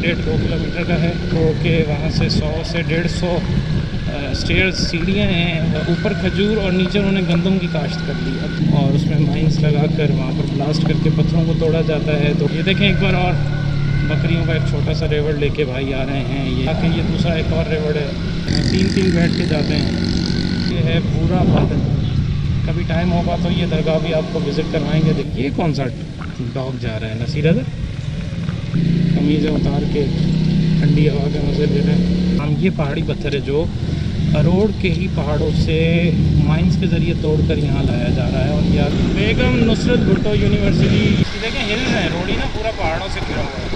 1.5-2 kilometre का है, तो कि वहाँ से 100 से 150 स्टेयर्स सीढ़ियाँ हैं। ऊपर खजूर और नीचे उन्होंने गंदम की काश्त कर ली और उसमें माइंस लगाकर वहाँ पर ब्लास्ट करके पत्थरों को तोड़ा जाता है। तो ये देखें एक बार और बकरियों का एक छोटा सा रेवड़ लेके भाई आ रहे हैं। ये आके ये दूसरा एक और रेवड़ है, 3-3 बैठ के जाते हैं। ये है पूरा बादल। कभी टाइम होगा तो ये दरगाह भी आपको विज़िट करवाएंगे। देखिए कौन सा डॉग जा रहा है, नसीर अदर कमीज़ें उतार के ठंडी हवा के मज़े ले रहे हैं। हम ये पहाड़ी पत्थर है जो अरोड़ के ही पहाड़ों से माइंस के ज़रिए तोड़कर यहाँ लाया जा रहा है। और यार बेगम नुसरत भुट्टो यूनिवर्सिटी देखें हिल्स हैं, रोड ही ना पूरा पहाड़ों से घिरा हुआ है।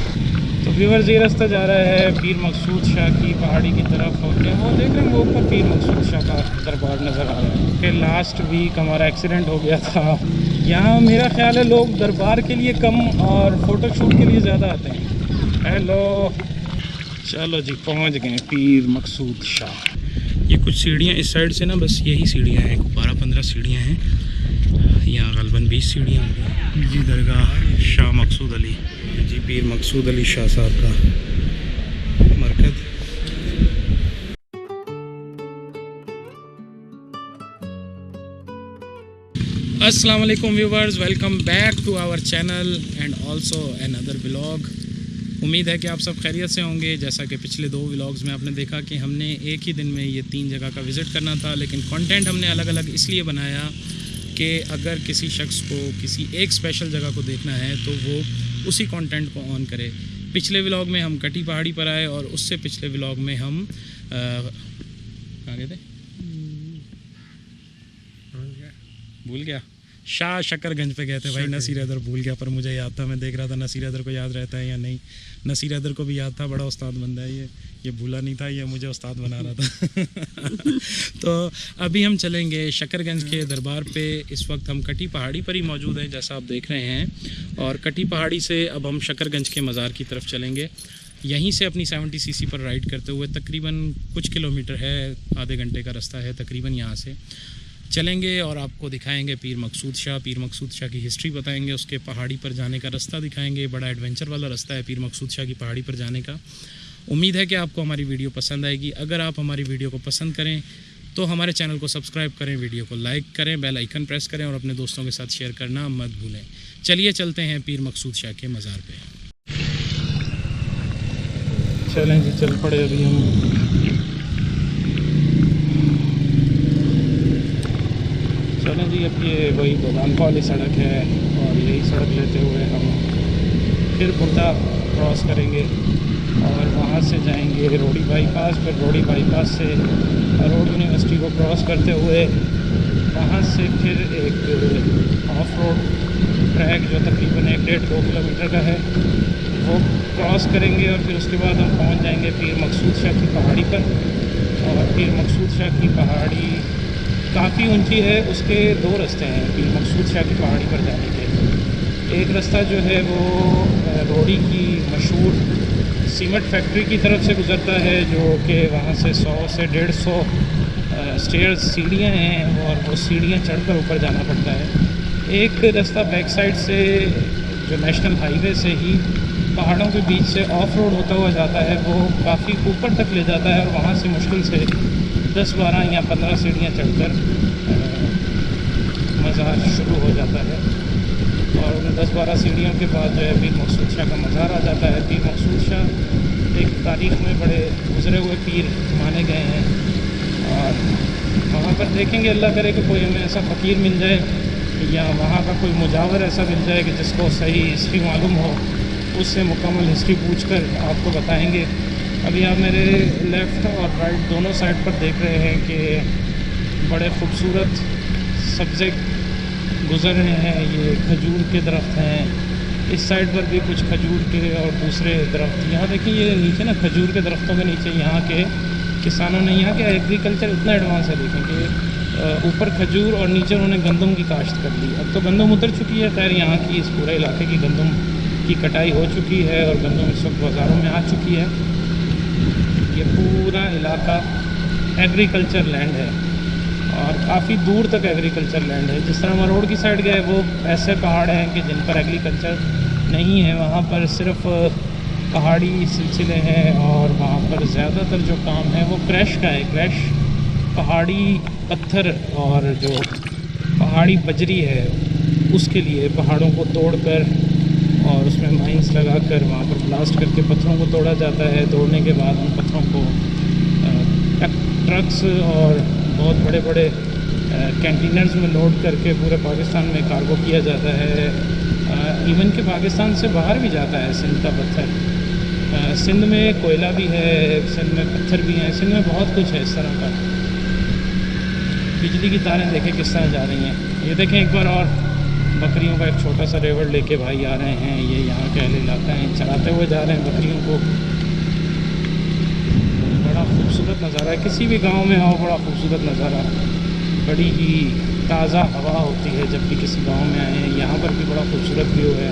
तो व्यूअर्स ये रास्ता जा रहा है पीर मकसूद शाह की पहाड़ी की तरफ होते हैं। वो देख रहे हैं वो ऊपर पीर मकसूद शाह का दरबार नज़र आ रहा है। फिर लास्ट वीक हमारा एक्सीडेंट हो गया था यहाँ। मेरा ख्याल है लोग दरबार के लिए कम और फ़ोटोशूट के लिए ज़्यादा आते हैं। हेलो, चलो जी पहुँच गए पीर मकसूद शाह। ये कुछ सीढ़ियाँ इस साइड से ना, बस यही सीढ़ियाँ हैं, 12-15 सीढ़ियाँ हैं। यहाँ गलबन 20 सीढ़ियाँ हैं जी। दरगाह शाह मकसूद अली जी, पीर मकसूद अली शाह साहब का मरकज़। अस्सलाम वालेकुम viewers, welcome back to our channel and also another vlog. उम्मीद है कि आप सब खैरियत से होंगे। जैसा कि पिछले 2 व्लॉग्स में आपने देखा कि हमने एक ही दिन में ये 3 जगह का विज़िट करना था, लेकिन कंटेंट हमने अलग अलग इसलिए बनाया कि अगर किसी शख्स को किसी एक स्पेशल जगह को देखना है तो वो उसी कंटेंट को ऑन करे। पिछले व्लॉग में हम कटी पहाड़ी पर आए और उससे पिछले व्लॉग में हम कहाँ गए थे, भूल गया, शाह शकरगंज पे गए थे भाई। नसीर अदर भूल गया, पर मुझे याद था। मैं देख रहा था नसीर अदर को याद रहता है या नहीं। नसीर अदर को भी याद था, बड़ा उस्ताद बंदा है ये भूला नहीं था, ये मुझे उस्ताद बना रहा था। तो अभी हम चलेंगे शकरगंज के दरबार पे। इस वक्त हम कटी पहाड़ी पर ही मौजूद हैं जैसा आप देख रहे हैं, और कटी पहाड़ी से अब हम शकरगंज के मज़ार की तरफ चलेंगे। यहीं से अपनी 70 सीसी पर राइड करते हुए तकरीबन कुछ किलोमीटर है, आधे घंटे का रास्ता है तकरीबन। यहाँ से चलेंगे और आपको दिखाएंगे पीर मकसूद शाह की हिस्ट्री बताएंगे, उसके पहाड़ी पर जाने का रास्ता दिखाएंगे। बड़ा एडवेंचर वाला रास्ता है पीर मकसूद शाह की पहाड़ी पर जाने का। उम्मीद है कि आपको हमारी वीडियो पसंद आएगी। अगर आप हमारी वीडियो को पसंद करें तो हमारे चैनल को सब्सक्राइब करें, वीडियो को लाइक करें, बेल आइकन प्रेस करें और अपने दोस्तों के साथ शेयर करना मत भूलें। चलिए चलते हैं पीर मकसूद शाह के मज़ार पे। चलें जी, चल पड़े अभी हम। चलें जी, अब ये वही गोदानपा वाली सड़क है और यही सड़क लेते हुए हम फिर भुट्टा क्रॉस करेंगे और वहाँ से जाएंगे रोडी बाईपास। फिर रोडी बाईपास से अरोड़ यूनिवर्सिटी को क्रॉस करते हुए वहाँ से फिर एक ऑफ रोड ट्रैक जो तकरीबन 1.5-2 किलोमीटर का है वो क्रॉस करेंगे और फिर उसके बाद हम पहुँच जाएंगे पीर मकसूद शाह की पहाड़ी पर। और पीर मकसूद शाह की पहाड़ी काफ़ी ऊंची है, उसके 2 रास्ते हैं पीर मकसूद शाह की पहाड़ी पर जाने के। एक रास्ता जो है वो रोडी की मशहूर सीमेंट फैक्ट्री की तरफ से गुज़रता है, जो कि वहाँ से 100 से 150 स्टेयर्स सीढ़ियाँ हैं और वो सीढ़ियाँ चढ़कर ऊपर जाना पड़ता है। एक रास्ता बैक साइड से जो नेशनल हाईवे से ही पहाड़ों के बीच से ऑफ रोड होता हुआ जाता है, वो काफ़ी ऊपर तक ले जाता है और वहाँ से मुश्किल से 10-12 या 15 सीढ़ियाँ चढ़कर मज़ार शुरू हो जाता है। और उन 10-12 सीढ़ियों के बाद जो है पीर मकसूद शाह का मज़ार आ जाता है। पीर मकसूद शाह एक तारीख़ में बड़े गुज़रे हुए पीर माने गए हैं और वहाँ पर देखेंगे, अल्लाह करे कि कोई हमें ऐसा फ़कीर मिल जाए या वहाँ का कोई मुजावर ऐसा मिल जाए कि जिसको सही हिस्ट्री मालूम हो, उससे मुकम्मल हिस्ट्री पूछकर आपको बताएंगे। अभी आप मेरे लेफ़्ट और राइट दोनों साइड पर देख रहे हैं कि बड़े ख़ूबसूरत सब्ज़े गुज़र रहे हैं। ये खजूर के दरख्त हैं, इस साइड पर भी कुछ खजूर के और दूसरे दरख्त। यहाँ देखिए ये नीचे ना खजूर के दरख्तों के नीचे यहाँ के किसानों ने, यहाँ के एग्रीकल्चर इतना एडवांस है देखें कि ऊपर खजूर और नीचे उन्होंने गंदम की काश्त कर ली। अब तो गंदम उतर चुकी है, खैर यहाँ की इस पूरे इलाके की गंदम की कटाई हो चुकी है और गंदम इस वक्त बाज़ारों में आ चुकी है। ये पूरा इलाका एग्रीकल्चर लैंड है और काफ़ी दूर तक एग्रीकल्चर लैंड है। जिस तरह हम रोड की साइड गए वो ऐसे पहाड़ हैं कि जिन पर एग्रीकल्चर नहीं है, वहाँ पर सिर्फ पहाड़ी सिलसिले हैं और वहाँ पर ज़्यादातर जो काम है वो क्रैश का है। क्रैश पहाड़ी पत्थर और जो पहाड़ी बजरी है उसके लिए पहाड़ों को तोड़कर और उसमें माइंस लगाकर वहाँ पर ब्लास्ट करके पत्थरों को तोड़ा जाता है। तोड़ने के बाद उन पत्थरों को ट्रक्स और बहुत बड़े बड़े कंटेनर्स में लोड करके पूरे पाकिस्तान में कार्गो किया जाता है। इवन के पाकिस्तान से बाहर भी जाता है सिंध का पत्थर। सिंध में कोयला भी है, सिंध में पत्थर भी हैं, सिंध में बहुत कुछ है इस तरह का। बिजली की तारें देखें किस तरह जा रही हैं। ये देखें एक बार और बकरियों का एक छोटा सा रेवड़ लेके भाई आ रहे हैं। ये यहाँ का अहल इलाका है, चलाते हुए जा रहे हैं बकरियों को। बड़ा खूबसूरत नज़ारा है, किसी भी गांव में आओ बड़ा खूबसूरत नज़ारा, बड़ी ही ताज़ा हवा होती है जब भी किसी गांव में आए हैं। यहाँ पर भी बड़ा खूबसूरत व्यू है,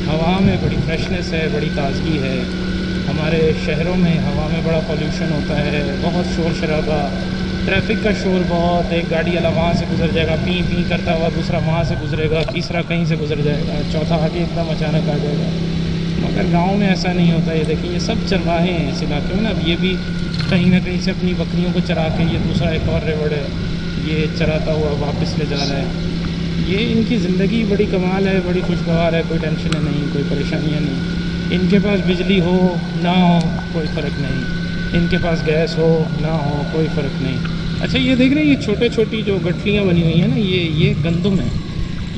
हवा में बड़ी फ्रेशनेस है, बड़ी ताज़गी है। हमारे शहरों में हवा में बड़ा पॉल्यूशन होता है, बहुत शोर शराबा, ट्रैफिक का शोर बहुत। एक गाड़ी वाला वहाँ से गुजर जाएगा पी पी करता हुआ, दूसरा वहाँ से गुजरेगा, तीसरा कहीं से गुजर जाएगा, चौथा आगे एकदम अचानक आ जाएगा। मगर गांव में ऐसा नहीं होता। ये देखिए ये सब चरवाहे हैं इस इलाके में ना। अब ये भी कहीं ना कहीं से अपनी बकरियों को चरा के, ये दूसरा एक और रेवड़ है, ये चराता हुआ वापस ले जा रहा है। ये इनकी ज़िंदगी बड़ी कमाल है, बड़ी खुशगवार है, कोई टेंशन है नहीं, कोई परेशानियाँ नहीं। इनके पास बिजली हो ना हो कोई फ़र्क नहीं, इनके पास गैस हो ना हो कोई फ़र्क नहीं। अच्छा ये देख रहे हैं ये छोटे छोटी जो गठलियाँ बनी हुई हैं ना, ये गंदम है।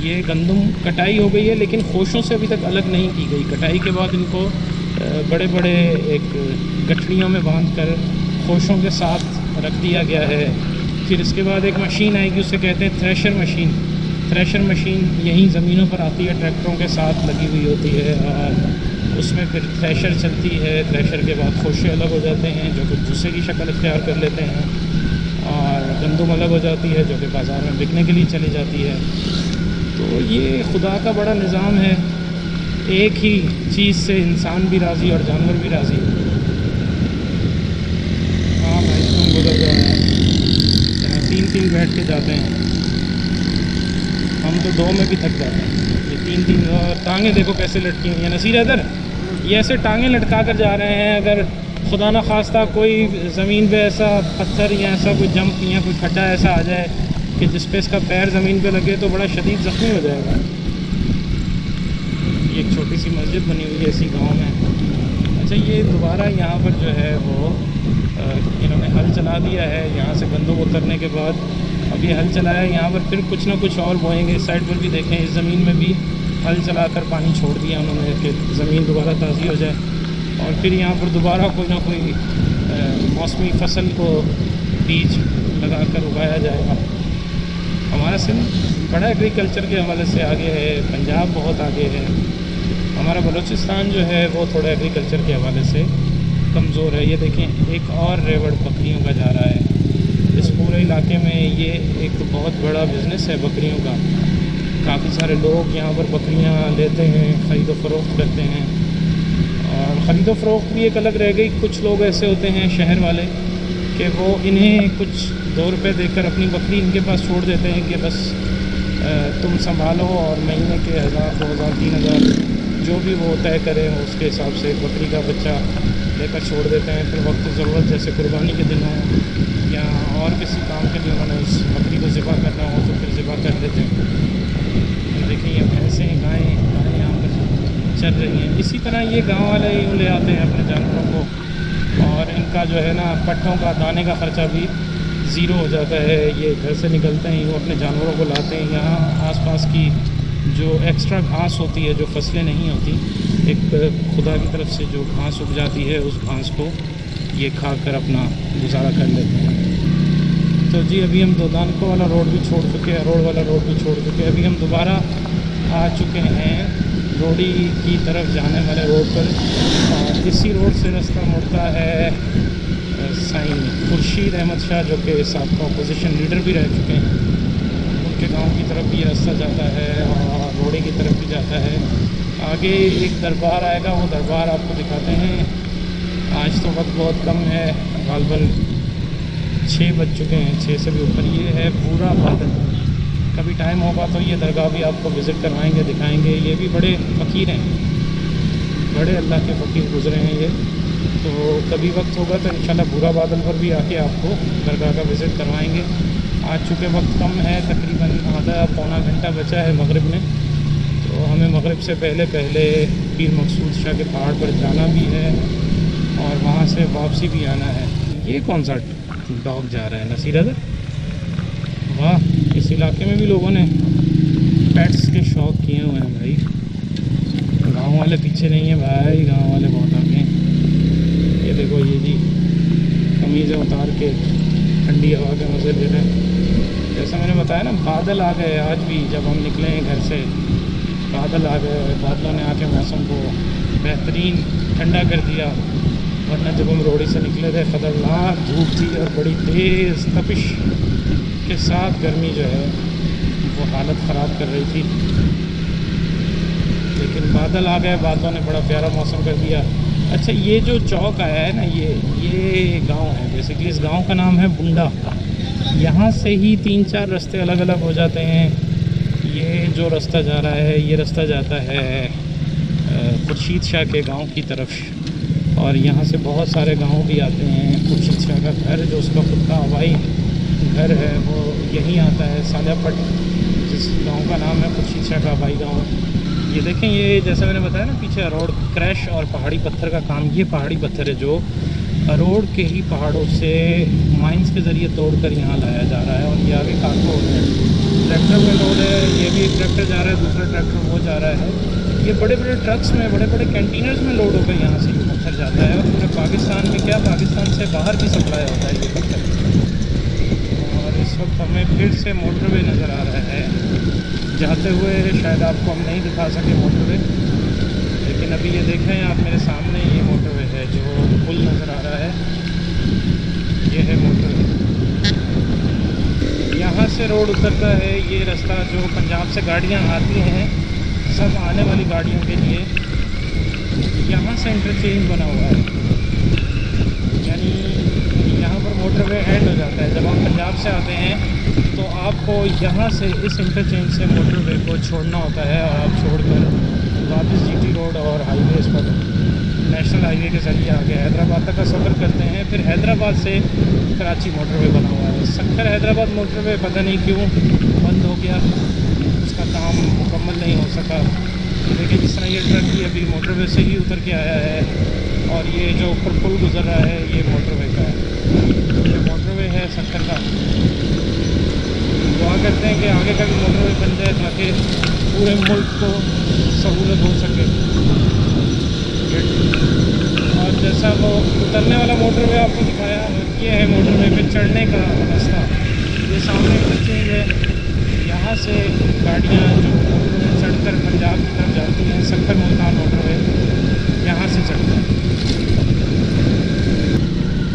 ये गंदम कटाई हो गई है लेकिन खोशों से अभी तक अलग नहीं की गई। कटाई के बाद इनको बड़े बड़े एक गठलियों में बांधकर खोशों के साथ रख दिया गया है। फिर इसके बाद एक मशीन आएगी, उसे कहते हैं थ्रेशर मशीन। थ्रेशर मशीन यहीं ज़मीनों पर आती है, ट्रैक्टरों के साथ लगी हुई होती है और उसमें फिर थ्रेशर चलती है। थ्रेशर के बाद खोशे अलग हो जाते हैं जो कि भूसे की शक्ल इख्तियार कर लेते हैं और गंदम अलग हो जाती है जो कि बाज़ार में बिकने के लिए चली जाती है। तो ये खुदा का बड़ा निज़ाम है, एक ही चीज़ से इंसान भी राज़ी और जानवर भी राज़ी। हाँ भाई तुम गुजर जाओ यार, तीन तीन बैठ के जाते हैं, हम तो दो में भी थक जाते हैं। ये तीन तीन टांगें देखो कैसे लटकी हुई हैं। नसीर इधर ये ऐसे टांगें लटका कर जा रहे हैं। अगर खुदा न खास्ता कोई ज़मीन पे ऐसा पत्थर या ऐसा कोई जंप या कोई खड्डा ऐसा आ जाए कि जिस पे इसका पैर ज़मीन पे लगे तो बड़ा शदीद ज़ख्मी हो जाएगा। ये एक छोटी सी मस्जिद बनी हुई है इसी गांव में। अच्छा ये दोबारा यहाँ पर जो है वो इन्होंने हल चला दिया है। यहाँ से गंदम उतरने के बाद अब ये हल चलाया है, यहाँ पर फिर कुछ ना कुछ और बोएंगे। इस साइड पर भी देखें, इस ज़मीन में भी हल चलाकर पानी छोड़ दिया उन्होंने कि ज़मीन दोबारा ताज़ी हो जाए और फिर यहाँ पर दोबारा कोई ना कोई मौसमी फसल को बीज लगाकर उगाया जाएगा। हमारा सिंध बड़ा एग्रीकल्चर के हवाले से आगे है, पंजाब बहुत आगे है। हमारा बलूचिस्तान जो है वो थोड़ा एग्रीकल्चर के हवाले से कमज़ोर है। ये देखें एक और रेवड़ बकरियों का जा रहा है। इस पूरे इलाके में ये एक बहुत बड़ा बिज़नेस है बकरियों का। काफ़ी सारे लोग यहाँ पर बकरियाँ लेते हैं, ख़रीदो फ़रोख्त करते हैं। और ख़रीदो फ़रोख्त भी एक अलग रह गई। कुछ लोग ऐसे होते हैं शहर वाले कि वो इन्हें कुछ 2 रुपये देकर अपनी बकरी इनके पास छोड़ देते हैं कि बस तुम संभालो और महीने के 1000, 2000, 3000 जो भी वो तय करें उसके हिसाब से बकरी का बच्चा लेकर छोड़ देते हैं। फिर वक्त ज़रूरत जैसे कुर्बानी के दिन हो या और किसी काम के लिए उन्होंने उस बकरी को ज़िबा करना हो तो फिर ज़िबा कर देते हैं। देखिए ये भैंसें गायें यहाँ पर चल रही हैं। इसी तरह ये गांव वाले यूँ ले आते हैं अपने जानवरों को और इनका जो है ना पट्ठों का दाने का ख़र्चा भी ज़ीरो हो जाता है। ये घर से निकलते हैं, वो अपने जानवरों को लाते हैं। यहाँ आसपास की जो एक्स्ट्रा घास होती है, जो फसलें नहीं होती, एक खुदा की तरफ से जो घास उग जाती है उस घास को ये खाकर अपना गुजारा कर लेते हैं। तो जी अभी हम दोदानको वाला रोड भी छोड़ चुके हैं, रोड वाला रोड भी छोड़ चुके हैं। अभी हम दोबारा आ चुके हैं रोडी की तरफ जाने वाले रोड पर और इसी रोड से रास्ता मुड़ता है साईं खुर्शीद अहमद शाह जो कि साबका अपोजिशन लीडर भी रह चुके हैं। उनके गांव की तरफ भी रास्ता जाता है और रोडी की तरफ भी जाता है। आगे एक दरबार आएगा, वो दरबार आपको दिखाते हैं। आज तो वक्त बहुत कम है, गालबन 6 बज चुके हैं, 6 से भी ऊपर। ये है पूरा बादल। कभी टाइम होगा तो ये दरगाह भी आपको विज़िट करवाएंगे, दिखाएंगे। ये भी बड़े फ़कीर हैं, बड़े अल्लाह के फ़कीर गुज़रे हैं ये। तो कभी वक्त होगा तो इंशाल्लाह बुरा बादल पर भी आके आपको दरगाह का विज़िट करवाएंगे। आज चूँकि वक्त कम है, तकरीबन आधा पौना घंटा बचा है मगरिब में, तो हमें मगरिब से पहले पहले पीर मकसूद शाह के पहाड़ पर जाना भी है और वहाँ से वापसी भी आना है। ये कौन सा डॉग जा रहा है नसीर अदर? वाह, इस इलाके में भी लोगों ने पेट्स के शौक़ किए हुए हैं भाई। गांव वाले पीछे नहीं है भाई, गांव वाले बहुत आगे हैं। ये देखो ये जी कमीज़ें उतार के ठंडी हवा के मज़े ले रहे हैं। जैसा मैंने बताया ना, बादल आ गए आज भी। जब हम निकले हैं घर से बादल आ गए, बादलों ने आके मौसम को बेहतरीन ठंडा कर दिया। वरना जब हम रोड़ी से निकले थे ख़तरनाक धूप थी और बड़ी तेज़ तपिश के साथ गर्मी जो है वो हालत ख़राब कर रही थी। लेकिन बादल आ गए, बादलों ने बड़ा प्यारा मौसम कर दिया। अच्छा, ये जो चौक आया है ना, ये गांव है बेसिकली। इस गांव का नाम है बुंडा। यहाँ से ही 3-4 रास्ते अलग अलग हो जाते हैं। ये जो रास्ता जा रहा है, ये रास्ता जाता है खुर्शीद शाह के गांव की तरफ, और यहाँ से बहुत सारे गांव भी आते हैं। खुर्शीद शाह का घर, जो उसका खुद का हवाई घर है, वो यहीं आता है, सालियापट, जिस गांव का नाम है खुर्शीद शाह का हवाई गांव। ये देखें, ये जैसा मैंने बताया ना पीछे रोड क्रैश और पहाड़ी पत्थर का काम, ये पहाड़ी पत्थर है जो रोड के ही पहाड़ों से माइंस के ज़रिए तोड़कर यहाँ लाया जा रहा है। और ये आगे कार्गो हो रहा है, ट्रैक्टर में लोड है। ये भी एक ट्रैक्टर जा रहा है, दूसरा ट्रैक्टर वो जा रहा है। ये बड़े बड़े ट्रक्स में, बड़े बड़े कंटेनर्स में लोड होकर यहाँ से ये पत्थर जाता है। और पूरे पाकिस्तान में, क्या पाकिस्तान से बाहर भी सप्लाई होता है ये पत्थर। और इस वक्त हमें फिर से मोटरवे नज़र आ रहा है जाते हुए। शायद आपको हम नहीं दिखा सके मोटरवे, लेकिन अभी ये देखें आप मेरे सामने, ये मोटरवे है जो पुल नज़र आ रहा है। ये है मोटरवे। यहाँ से रोड उतरता है ये रास्ता, जो पंजाब से गाड़ियाँ आती हैं, सब आने वाली गाड़ियों के लिए यहाँ से इंटरचेंज बना हुआ है। यानी यहाँ पर मोटरवे एंड हो जाता है। जब आप पंजाब से आते हैं तो आपको यहाँ से इस इंटरचेंज से मोटरवे को छोड़ना होता है, और आप छोड़कर वापस जीटी रोड और हाईवेज़ पर नेशनल हाईवे के ज़रिए आगे हैदराबाद तक का सफ़र करते हैं। फिर हैदराबाद से कराची मोटरवे बना हुआ है। सक्कर हैदराबाद मोटरवे पता नहीं क्यों बंद हो गया, उसका काम मुकम्मल नहीं हो सका। लेकिन जिस तरह ये ट्रक ही अभी मोटरवे से ही उतर के आया है, और ये जो ऊपर पुल गुजर रहा है ये मोटरवे का है। ये मोटरवे है सक्कर का। दुआ करते हैं कि आगे का भी मोटरवे बन जाए ताकि पूरे मुल्क को सहूलत हो सके। और जैसा वो उतरने वाला मोटरवे आपको दिखाया, ये है मोटरवे पे चढ़ने का रास्ता। ये सामने इंटरचेंज है, यहाँ से गाड़ियाँ जो मोटरवे चढ़कर पंजाब की तरफ जाती हैं, सक्कर मुल्तान मोटरवे यहाँ से चढ़ता है।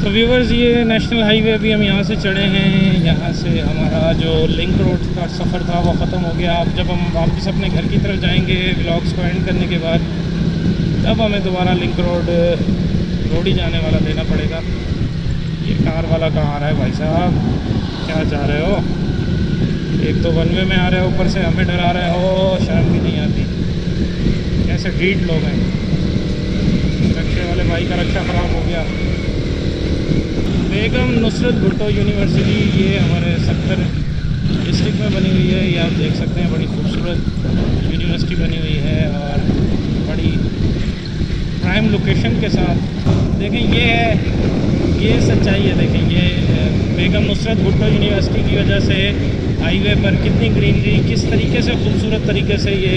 तो व्यूवर्स, ये नेशनल हाईवे अभी हम यहाँ से चढ़े हैं। यहाँ से हमारा जो लिंक रोड का सफ़र था वो ख़त्म हो गया। अब जब हम वापस अपने घर की तरफ जाएंगे व्लॉग्स को एंड करने के बाद, तब हमें दोबारा लिंक रोड ही जाने वाला लेना पड़ेगा। ये कार वाला कहाँ आ रहा है भाई साहब, क्या चाह रहे हो? एक तो वन वे में आ रहे हो, ऊपर से हमें डरा रहे हो, शर्म भी नहीं आती। कैसे ढीठ लोग हैं। रक्षा वाले भाई का रक्षा ख़राब हो गया। बेगम नुसरत भुट्टो यूनिवर्सिटी, ये हमारे सक्कर डिस्ट्रिक्ट में बनी हुई है। ये आप देख सकते हैं, बड़ी खूबसूरत यूनिवर्सिटी बनी हुई है और बड़ी प्राइम लोकेशन के साथ। देखें, ये सच्चाई है। देखें, ये बेगम नुसरत भुट्टो यूनिवर्सिटी की वजह से हाईवे पर कितनी ग्रीनरी, किस तरीके से खूबसूरत तरीके से ये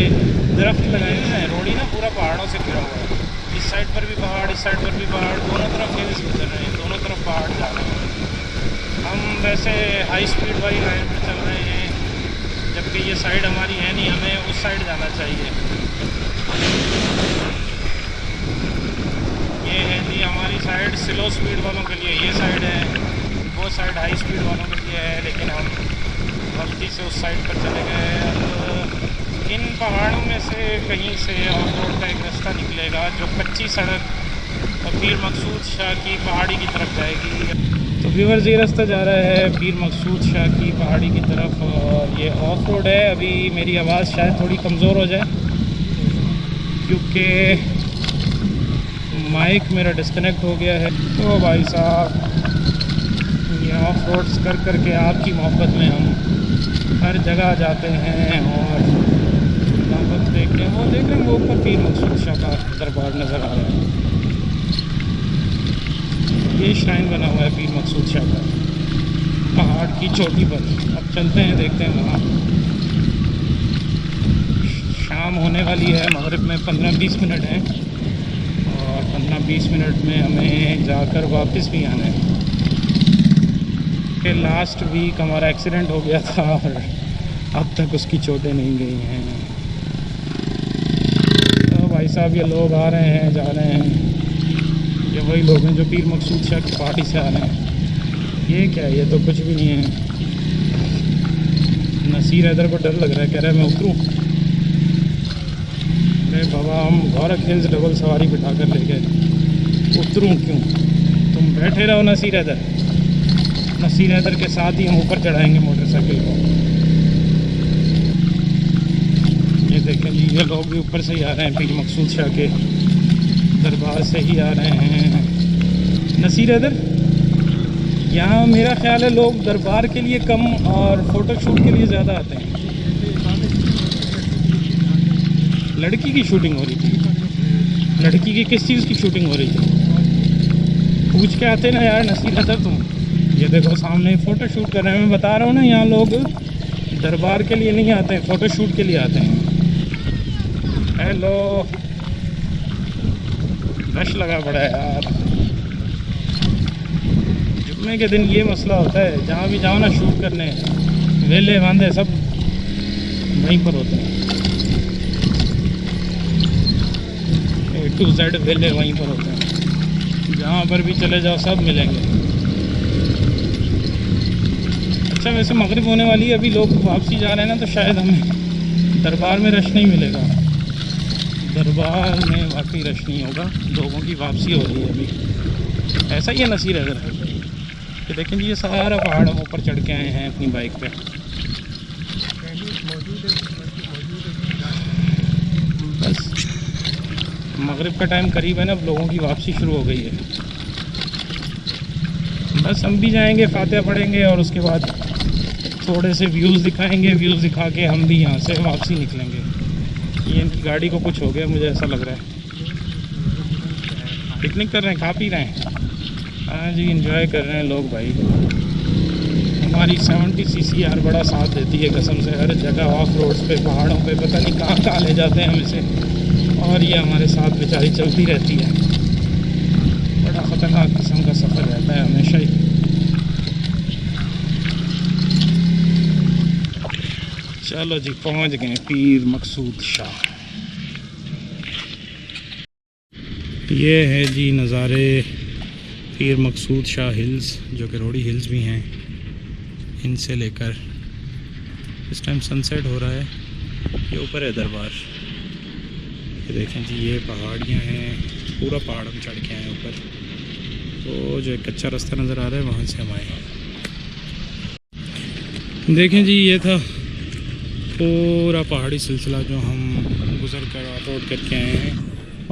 दरख्त लगाए हुए हैं। रोड ही ना पूरा पहाड़ों से घिरा हुआ है। इस साइड पर भी पहाड़, इस साइड पर भी पहाड़, दोनों तरफ हिल्स गुजर रहे हैं, दोनों तरफ पहाड़ जा रहे हैं। हम वैसे हाई स्पीड वाली लाइन पर चल रहे हैं, जबकि ये साइड हमारी है नहीं, हमें उस साइड जाना चाहिए। ये है जी हमारी साइड स्लो स्पीड वालों के लिए, ये साइड है। वो साइड हाई स्पीड वालों के लिए है, लेकिन हम गलती से उस साइड पर चले गए। अब इन पहाड़ों में से कहीं से ऑफ रोड का एक रास्ता निकलेगा जो कच्ची सड़क और पीर मकसूद शाह की पहाड़ी की तरफ जाएगी। तो व्यूअर्स, ये रास्ता जा रहा है पीर मकसूद शाह की पहाड़ी की तरफ, और ये ऑफ रोड है। अभी मेरी आवाज़ शायद थोड़ी कमज़ोर हो जाए, क्योंकि माइक मेरा डिस्कनेक्ट हो गया है। तो भाई साहब ये ऑफ रोड्स कर करके आपकी मोहब्बत में हम हर जगह जाते हैं और मोहब्बत देखते हैं। वो देख रहे हैं वो ऊपर पीर मकसूद शाह का दरबार नज़र आ रहा है। ये श्राइन बना हुआ है पीर मकसूद शाह का पहाड़ की चोटी पर। अब चलते हैं देखते हैं वहाँ। शाम होने वाली है, मगरिब में 15-20 मिनट हैं और 15-20 मिनट में हमें जाकर वापस भी आना है। कि लास्ट वीक हमारा एक्सीडेंट हो गया था और अब तक उसकी चोटें नहीं गई हैं। तो भाई साहब ये लोग आ रहे हैं जा रहे हैं, ये वही लोग हैं जो पीर मकसूद शाह की पार्टी से आ रहे हैं। ये क्या है? ये तो कुछ भी नहीं है। नसीर इधर को डर लग रहा है, कह रहा है मैं उतरूँ। अरे बाबा हम गौरख हिल्स डबल सवारी बिठा कर ले गए, उतरूँ क्यों? तुम बैठे रहो नसीर इधर। नसीर हैदर के साथ ही हम ऊपर चढ़ाएंगे मोटरसाइकिल को। ये देखें जी ये लोग भी ऊपर से ही आ रहे हैं, पीर मकसूद शाह के दरबार से ही आ रहे हैं। नसीर हैदर यहाँ मेरा ख्याल है लोग दरबार के लिए कम और फ़ोटोशूट के लिए ज़्यादा आते हैं। लड़की की शूटिंग हो रही थी। लड़की की किस चीज़ की शूटिंग हो रही थी? पूछ के आते ना यार नसीर हैदर तुम। ये देखो सामने फ़ोटो शूट कर रहे हैं। मैं बता रहा हूँ ना यहाँ लोग दरबार के लिए नहीं आते हैं, फ़ोटो शूट के लिए आते हैं। हेलो, रश लगा पड़ा है यार। जुम्मे के दिन ये मसला होता है, जहाँ भी जाओ ना शूट करने, वेले वांदे सब वहीं पर होते हैं। A to Z वेले वहीं पर होते हैं। जहाँ पर भी चले जाओ सब मिलेंगे। अच्छा वैसे मगरिब होने वाली है, अभी लोग वापसी जा रहे हैं ना, तो शायद हमें दरबार में रश नहीं मिलेगा। दरबार में वाकई रश नहीं होगा, लोगों की वापसी हो रही है अभी। ऐसा ही है नसीर हैदर कि देखें जी ये सारा पहाड़ हम ऊपर चढ़ के आए हैं अपनी बाइक पे। बस मगरिब का टाइम करीब है ना, अब लोगों की वापसी शुरू हो गई है। बस हम भी जाएंगे, फातिहा पढ़ेंगे और उसके बाद थोड़े से व्यूज़ दिखाएंगे। व्यूज़ दिखा के हम भी यहाँ से वापसी निकलेंगे। ये इनकी गाड़ी को कुछ हो गया मुझे ऐसा लग रहा है। पिकनिक कर रहे हैं, खा पी रहे हैं। हाँ जी एंजॉय कर रहे हैं लोग भाई। हमारी 70 CCR बड़ा साथ देती है कसम से। हर जगह ऑफ रोड्स पे, पहाड़ों पे, पता नहीं कहाँ कहाँ ले जाते हैं हम इसे, और ये हमारे साथ बेचारी चलती रहती है। बड़ा ख़तरनाक किस्म का सफ़र रहता है हमेशा ही। चलो जी पहुंच गए पीर मकसूद शाह। ये है जी नज़ारे पीर मकसूद शाह हिल्स, जो कि रोडी हिल्स भी हैं। इनसे लेकर इस टाइम सनसेट हो रहा है। ये ऊपर है दरबार। ये देखें जी ये पहाड़ियाँ हैं, पूरा पहाड़ हम चढ़ के आए ऊपर। तो जो एक कच्चा रास्ता नज़र आ रहा है वहाँ से हम आए। देखें जी ये था पूरा पहाड़ी सिलसिला जो हम गुज़र कर ऑफ रोड करके आए हैं।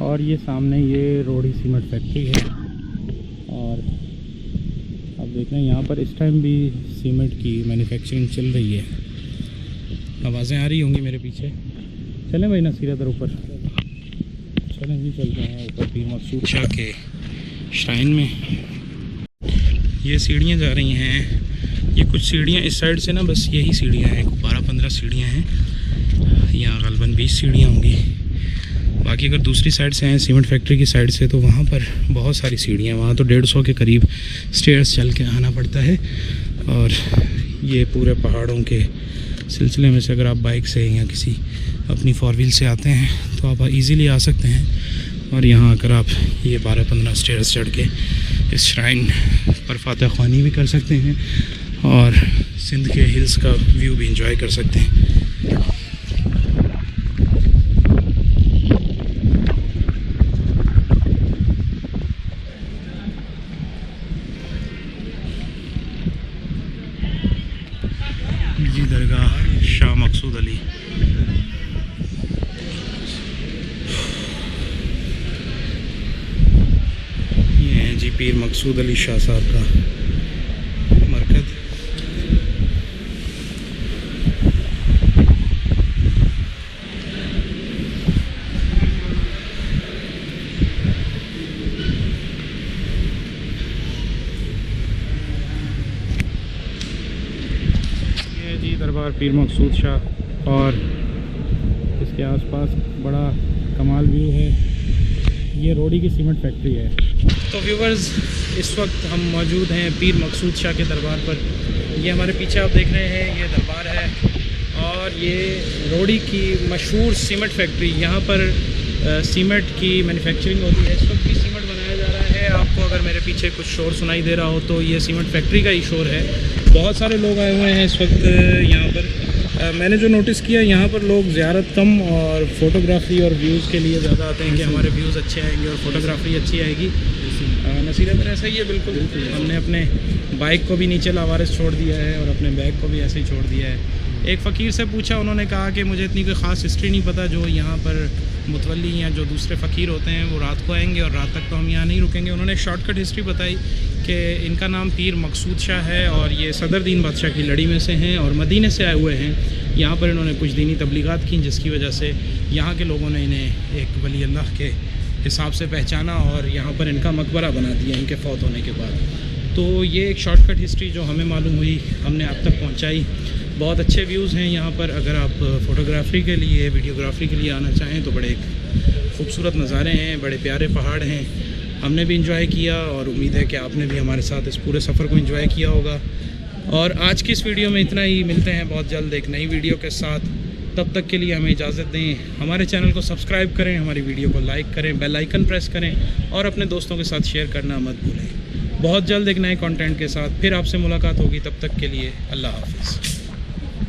और ये सामने ये रोडी सीमेंट फैक्ट्री है। और अब देख रहे हैं यहाँ पर इस टाइम भी सीमेंट की मैन्युफैक्चरिंग चल रही है। आवाज़ें आ रही होंगी मेरे पीछे। चलें भाई नसीर हैदर ऊपर, चलें जी चलते हैं ऊपर पीर मकसूद शाह के श्राइन में। ये सीढ़ियाँ जा रही हैं। ये कुछ सीढ़ियाँ इस साइड से ना, बस यही सीढ़ियाँ हैं, 12-15 सीढ़ियाँ हैं। यहाँ गलबन 20 सीढ़ियाँ होंगी। बाकी अगर दूसरी साइड से हैं सीमेंट फैक्ट्री की साइड से, तो वहाँ पर बहुत सारी सीढ़ियाँ, वहाँ तो 150 के करीब स्टेयर्स चल के आना पड़ता है। और ये पूरे पहाड़ों के सिलसिले में से अगर आप बाइक से या किसी अपनी 4 व्हील से आते हैं तो आप इजीली आ सकते हैं। और यहाँ आकर आप ये 12-15 स्टेयर्स चढ़ के इस श्राइन पर फातिहा ख्वानी भी कर सकते हैं और सिंध के हिल्स का व्यू भी इंजॉय कर सकते हैं। जी दरगाह शाह मकसूद अली। पीर मकसूद अली शाह साहब का मरकज़। ये जी दरबार पीर मकसूद शाह और इसके आसपास बड़ा कमाल व्यू है। ये रोडी की सीमेंट फैक्ट्री है। तो व्यूवर्स, इस वक्त हम मौजूद हैं पीर मकसूद शाह के दरबार पर। ये हमारे पीछे आप देख रहे हैं, ये दरबार है और ये रोडी की मशहूर सीमेंट फैक्ट्री। यहाँ पर सीमेंट की मैन्युफैक्चरिंग होती है। इस वक्त भी सीमेंट बनाया जा रहा है। आपको अगर मेरे पीछे कुछ शोर सुनाई दे रहा हो तो ये सीमेंट फैक्ट्री का ही शोर है। बहुत सारे लोग आए हुए हैं इस वक्त यहाँ पर। मैंने जो नोटिस किया, यहाँ पर लोग ज़ियारत कम और फ़ोटोग्राफ़ी और व्यूज़ के लिए ज़्यादा आते हैं कि हमारे व्यूज़ अच्छे आएंगे और फ़ोटोग्राफ़ी अच्छी आएगी। नसीरत ऐसा ही है, बिल्कुल। हमने अपने बाइक को भी नीचे लावारिस छोड़ दिया है और अपने बैग को भी ऐसे ही छोड़ दिया है। एक फ़कीर से पूछा, उन्होंने कहा कि मुझे इतनी कोई ख़ास हिस्ट्री नहीं पता। जो यहाँ पर मुतवल्ली या जो दूसरे फ़कीर होते हैं वो रात को आएंगे और रात तक तो हम यहाँ नहीं रुकेंगे। उन्होंने शॉर्टकट हिस्ट्री बताई कि इनका नाम पीर मकसूद शाह है और ये सदर दीन बादशाह की लड़ी में से हैं और मदीने से आए हुए हैं। यहाँ पर इन्होंने कुछ दीनी तबलीगात की, जिसकी वजह से यहाँ के लोगों ने इन्हें एक वली अल्लाह के हिसाब से पहचाना और यहाँ पर इनका मकबरा बना दिया इनके फ़ौत होने के बाद। तो ये एक शॉर्टकट हिस्ट्री जो हमें मालूम हुई, हमने आप तक पहुँचाई। बहुत अच्छे व्यूज़ हैं यहाँ पर। अगर आप फ़ोटोग्राफ़ी के लिए, वीडियोग्राफ़ी के लिए आना चाहें तो बड़े खूबसूरत नज़ारे हैं, बड़े प्यारे पहाड़ हैं। हमने भी इंजॉय किया और उम्मीद है कि आपने भी हमारे साथ इस पूरे सफ़र को इंजॉय किया होगा। और आज की इस वीडियो में इतना ही। मिलते हैं बहुत जल्द एक नई वीडियो के साथ। तब तक के लिए हमें इजाज़त दें। हमारे चैनल को सब्सक्राइब करें, हमारी वीडियो को लाइक करें, बेल आइकन प्रेस करें और अपने दोस्तों के साथ शेयर करना मत भूलें। बहुत जल्द एक नए कंटेंट के साथ फिर आपसे मुलाकात होगी। तब तक के लिए अल्लाह हाफ़िज़।